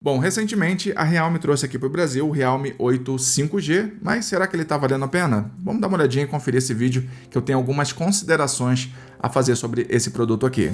Bom, recentemente a Realme trouxe aqui para o Brasil o Realme 8 5G, mas será que ele está valendo a pena? Vamos dar uma olhadinha e conferir esse vídeo, que eu tenho algumas considerações a fazer sobre esse produto aqui.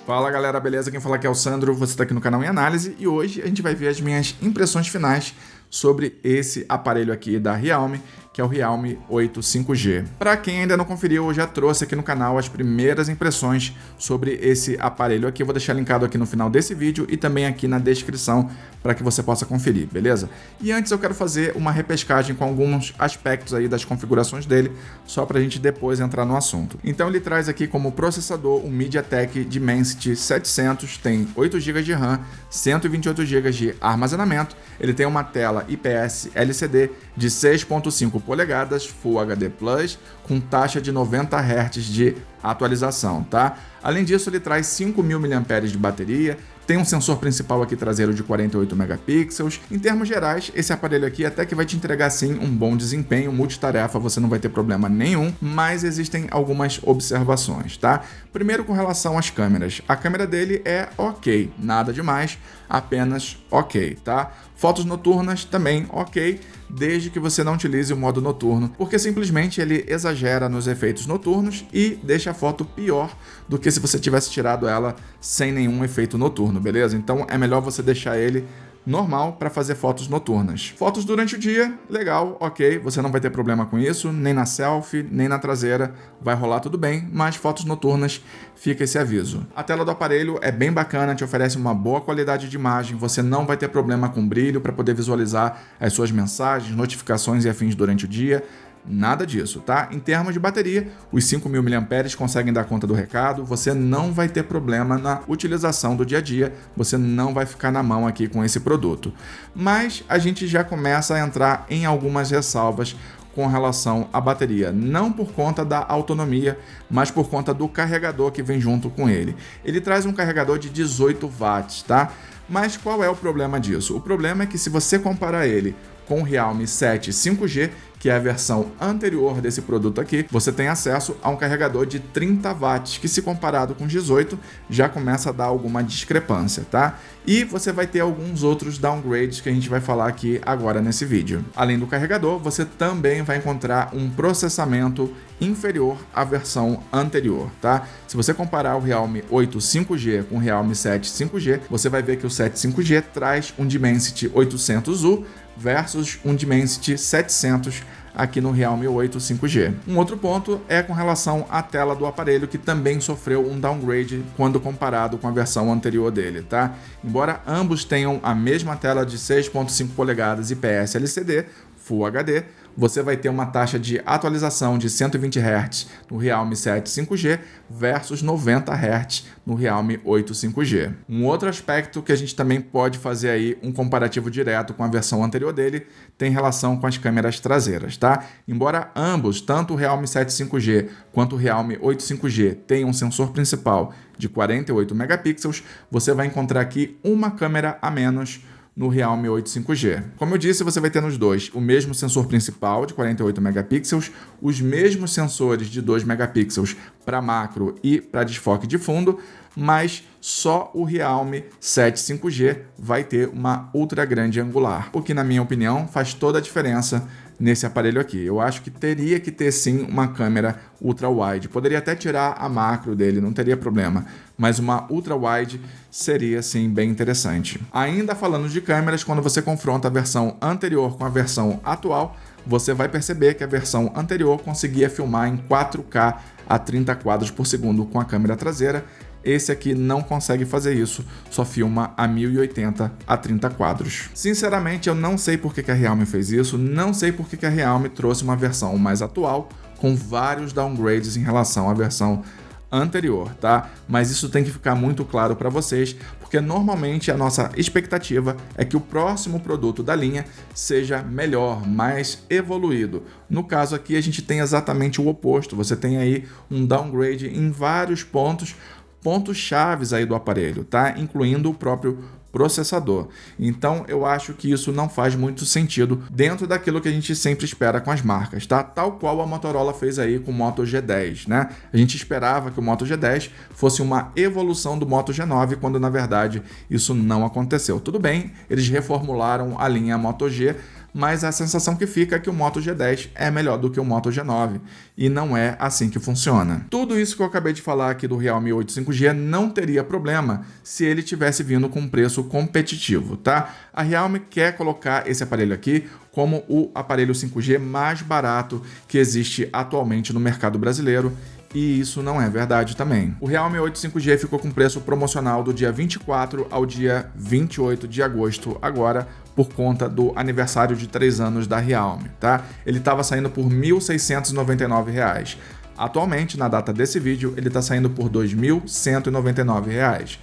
Fala galera, beleza? Quem fala aqui é o Sandro, você está aqui no canal Em Análise e hoje a gente vai ver as minhas impressões finais sobre esse aparelho aqui da Realme, que é o Realme 8 5G. Para quem ainda não conferiu, eu já trouxe aqui no canal as primeiras impressões sobre esse aparelho aqui. Eu vou deixar linkado aqui no final desse vídeo e também aqui na descrição para que você possa conferir, beleza? E antes eu quero fazer uma repescagem com alguns aspectos aí das configurações dele, só para a gente depois entrar no assunto. Então ele traz aqui como processador um MediaTek Dimensity 700, tem 8 GB de RAM, 128 GB de armazenamento, ele tem uma tela IPS LCD de 6.5 polegadas Full HD Plus com taxa de 90 Hz de atualização, tá? Além disso, ele traz 5.000 mAh de bateria, tem um sensor principal aqui traseiro de 48 megapixels. Em termos gerais, esse aparelho aqui até que vai te entregar sim um bom desempenho, multitarefa, você não vai ter problema nenhum, mas existem algumas observações, tá? Primeiro com relação às câmeras. A câmera dele é ok, nada demais, apenas ok, tá? Fotos noturnas também ok, desde que você não utilize o modo noturno, porque simplesmente ele exagera nos efeitos noturnos e deixa a foto pior do que se você tivesse tirado ela sem nenhum efeito noturno, beleza? Então é melhor você deixar ele normal para fazer fotos noturnas. Fotos durante o dia, legal, ok, você não vai ter problema com isso, nem na selfie, nem na traseira, vai rolar tudo bem, mas fotos noturnas, fica esse aviso. A tela do aparelho é bem bacana, te oferece uma boa qualidade de imagem, você não vai ter problema com brilho para poder visualizar as suas mensagens, notificações e afins durante o dia. Nada disso, tá? Em termos de bateria, os 5.000 mAh conseguem dar conta do recado, você não vai ter problema na utilização do dia a dia, você não vai ficar na mão aqui com esse produto. Mas a gente já começa a entrar em algumas ressalvas com relação à bateria, não por conta da autonomia, mas por conta do carregador que vem junto com ele. Ele traz um carregador de 18 watts, tá? Mas qual é o problema disso? O problema é que se você comparar ele com o Realme 7 5G, que é a versão anterior desse produto aqui, você tem acesso a um carregador de 30 watts, que se comparado com 18, já começa a dar alguma discrepância, tá? E você vai ter alguns outros downgrades que a gente vai falar aqui agora nesse vídeo. Além do carregador, você também vai encontrar um processamento inferior à versão anterior, tá? Se você comparar o Realme 8 5G com o Realme 7 5G, você vai ver que o 7 5G traz um Dimensity 800U versus um Dimensity 700 aqui no Realme 8 5G. Um outro ponto é com relação à tela do aparelho, que também sofreu um downgrade quando comparado com a versão anterior dele, tá? Embora ambos tenham a mesma tela de 6.5 polegadas IPS LCD Full HD, você vai ter uma taxa de atualização de 120 Hz no Realme 7 5G versus 90 Hz no Realme 8 5G. Um outro aspecto que a gente também pode fazer aí um comparativo direto com a versão anterior dele tem relação com as câmeras traseiras, tá? Embora ambos, tanto o Realme 7 5G quanto o Realme 8 5G tenham um sensor principal de 48 megapixels, você vai encontrar aqui uma câmera a menos no Realme 8 5G. Como eu disse, você vai ter nos dois o mesmo sensor principal de 48 megapixels, os mesmos sensores de 2 megapixels para macro e para desfoque de fundo, mas só o Realme 7 5G vai ter uma ultra grande angular, o que na minha opinião faz toda a diferença nesse aparelho aqui. Eu acho que teria que ter sim uma câmera ultra wide. Poderia até tirar a macro dele, não teria problema, mas uma ultra wide seria sim bem interessante. Ainda falando de câmeras, quando você confronta a versão anterior com a versão atual, você vai perceber que a versão anterior conseguia filmar em 4K a 30 quadros por segundo com a câmera traseira. Esse aqui não consegue fazer isso, só filma a 1080 a 30 quadros. Sinceramente, eu não sei por que a Realme fez isso, não sei por que a Realme trouxe uma versão mais atual, com vários downgrades em relação à versão anterior, tá? Mas isso tem que ficar muito claro para vocês, porque normalmente a nossa expectativa é que o próximo produto da linha seja melhor, mais evoluído. No caso aqui, a gente tem exatamente o oposto, você tem aí um downgrade em vários pontos chaves aí do aparelho, tá? Incluindo o próprio processador. Então eu acho que isso não faz muito sentido dentro daquilo que a gente sempre espera com as marcas, tá? Tal qual a Motorola fez aí com o Moto G10, né? A gente esperava que o Moto G10 fosse uma evolução do Moto G9, quando na verdade isso não aconteceu. Tudo bem, eles reformularam a linha Moto G, mas a sensação que fica é que o Moto G10 é melhor do que o Moto G9, e não é assim que funciona. Tudo isso que eu acabei de falar aqui do Realme 8 5G não teria problema se ele tivesse vindo com um preço competitivo, tá? A Realme quer colocar esse aparelho aqui como o aparelho 5G mais barato que existe atualmente no mercado brasileiro, e isso não é verdade também. O Realme 8 5G ficou com preço promocional do dia 24 ao dia 28 de agosto agora, por conta do aniversário de 3 anos da Realme, tá? Ele estava saindo por R$ 1.699. Atualmente, na data desse vídeo, ele está saindo por R$ 2.199.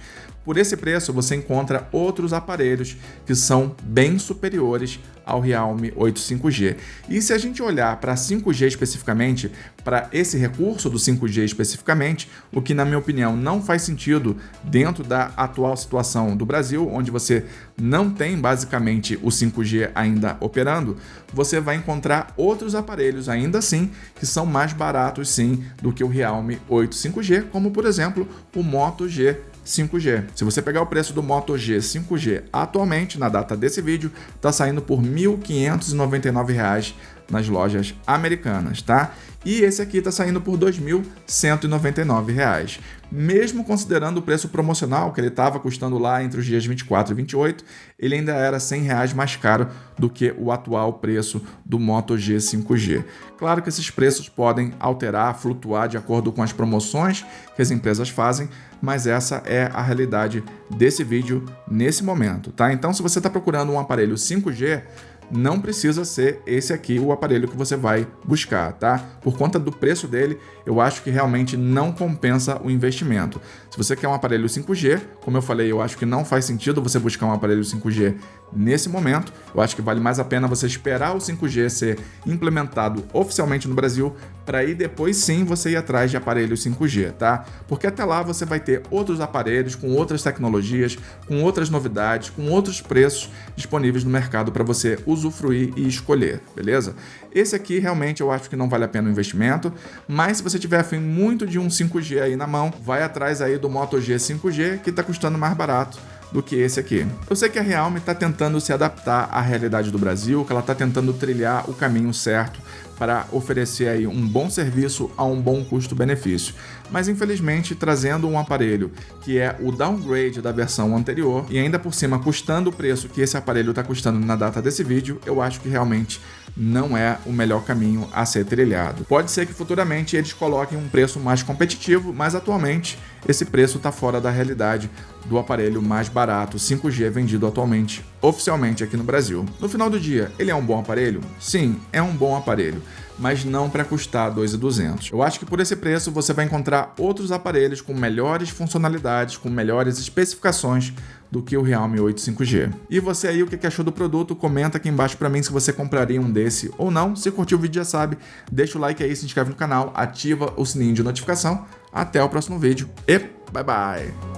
Por esse preço, você encontra outros aparelhos que são bem superiores ao Realme 8 5G. E se a gente olhar para 5G especificamente, para esse recurso do 5G especificamente, o que na minha opinião não faz sentido dentro da atual situação do Brasil, onde você não tem basicamente o 5G ainda operando, você vai encontrar outros aparelhos ainda assim que são mais baratos sim do que o Realme 8 5G, como por exemplo o Moto G 5G. Se você pegar o preço do Moto G 5G atualmente, na data desse vídeo, está saindo por R$ 1.599 nas lojas americanas, tá? E esse aqui está saindo por R$ 2.199. Mesmo considerando o preço promocional, que ele estava custando lá entre os dias 24 e 28, ele ainda era R$ 100 mais caro do que o atual preço do Moto G 5G. Claro que esses preços podem alterar, flutuar de acordo com as promoções que as empresas fazem, mas essa é a realidade desse vídeo nesse momento, tá? Então, se você está procurando um aparelho 5G, não precisa ser esse aqui o aparelho que você vai buscar, tá? Por conta do preço dele, eu acho que realmente não compensa o investimento. Se você quer um aparelho 5G, como eu falei, eu acho que não faz sentido você buscar um aparelho 5G nesse momento. Eu acho que vale mais a pena você esperar o 5G ser implementado oficialmente no Brasil, para aí depois sim você ir atrás de aparelhos 5G, tá? Porque até lá você vai ter outros aparelhos com outras tecnologias, com outras novidades, com outros preços disponíveis no mercado para você usufruir e escolher, beleza? Esse aqui realmente eu acho que não vale a pena o investimento, mas se você tiver afim muito de um 5G aí na mão, vai atrás aí do Moto G 5G, que está custando mais barato do que esse aqui. Eu sei que a Realme está tentando se adaptar à realidade do Brasil, que ela está tentando trilhar o caminho certo para oferecer aí um bom serviço a um bom custo-benefício. Mas infelizmente, trazendo um aparelho que é o downgrade da versão anterior e ainda por cima custando o preço que esse aparelho está custando na data desse vídeo, eu acho que realmente não é o melhor caminho a ser trilhado. Pode ser que futuramente eles coloquem um preço mais competitivo, mas atualmente esse preço está fora da realidade do aparelho mais barato 5G vendido atualmente, oficialmente aqui no Brasil. No final do dia, ele é um bom aparelho? Sim, é um bom aparelho, mas não para custar R$ 2.200. Eu acho que por esse preço você vai encontrar outros aparelhos com melhores funcionalidades, com melhores especificações do que o Realme 8 5G. E você aí, o que achou do produto? Comenta aqui embaixo para mim se você compraria um desse ou não. Se curtiu o vídeo já sabe, deixa o like aí, se inscreve no canal, ativa o sininho de notificação. Até o próximo vídeo e bye bye!